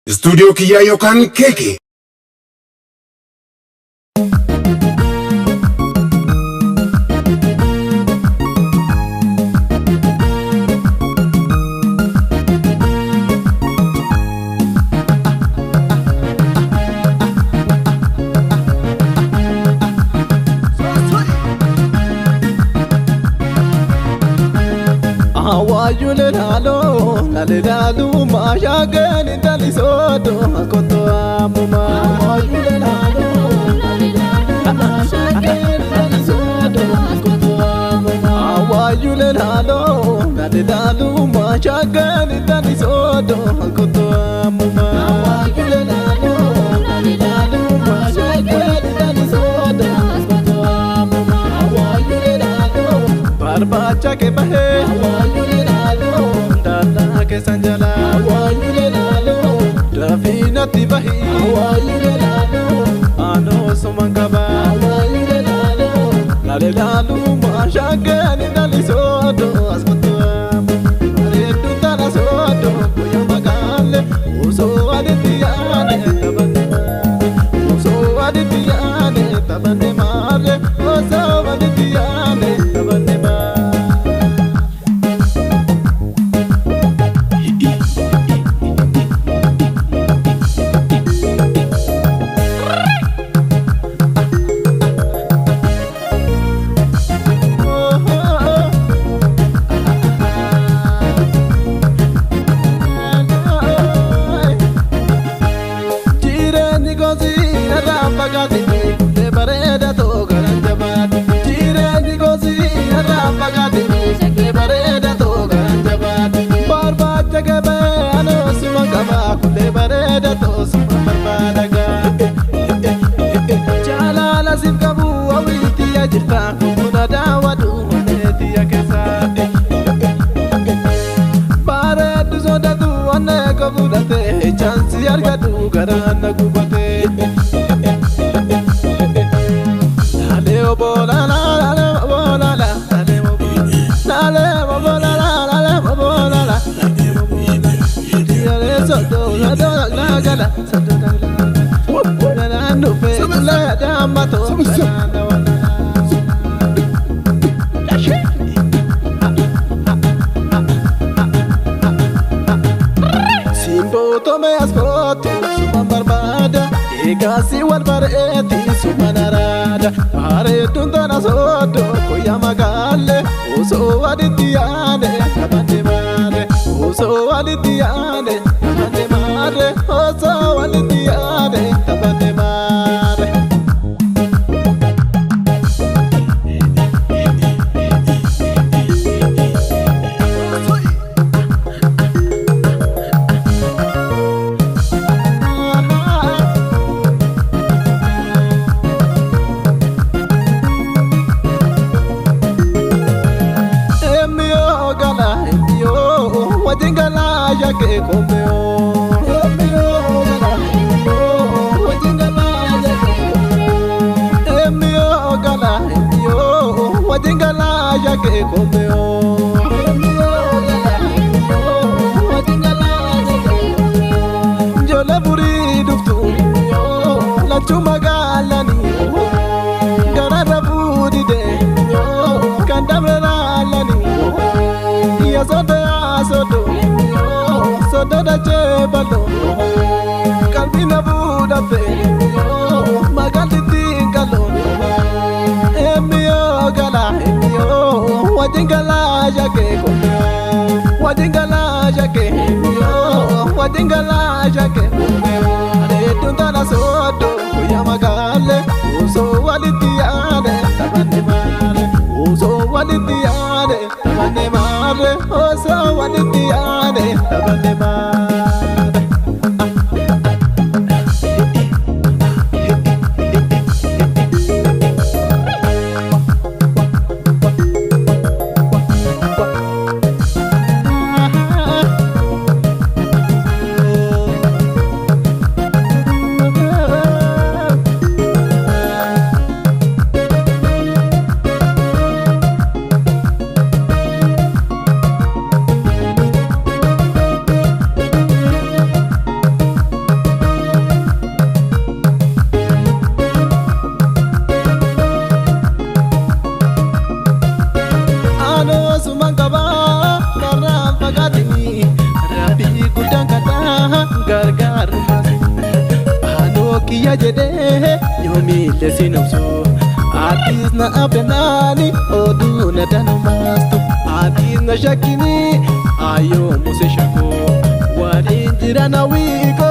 Studio Kiyya yookaan keekii. Lalalu mashagan intali sodo akoto amuma. Lalalu mashagan intali sodo akoto amuma. Awayu lalalu mashagan intali sodo akoto amuma. Awayu lalalu mashagan intali sodo akoto amuma. Awayu lalalu barbacha ke bahe. Awayu lalalu ke sanjala awayu lelalu dafina tibahi awayu lelalu ano sumangaba awayu lelalu mashagani dalisodo askutu aretu tarasodo kuya magale uso aditiyane tabane male uso aditiyane tabane male. Chansi argadu garana gubate lale obola lale obola lale obola lale obola lale sodo sodo la gala sodo la la no fe la damato tome ascolto suma barbada e gasi wal bareti suma narada pare tuntana sodo koya magalle uso aditiyane tabande mare uso aditiyane tabande mare uso aditiyane tabande mare. Que comeo ya que comeo yo le buri duftu la chuma galani garara buri de kandamera lani ya sodo sodo da chebalo kalbina buda pe magali tingalo emio gala wadingala jake komeo wadingala jake wadingala jake komeo ale tuntana sodo kuya magale uso walitiane tabane mare uso walitiane tabane mare uso walitiane tabane mare. kiyya jedhee yoomii leessi nabsu Atis na abdanani oduu na danumaastu Atis na shakkini ayyoo muse shakoo Waliin jira na wiiko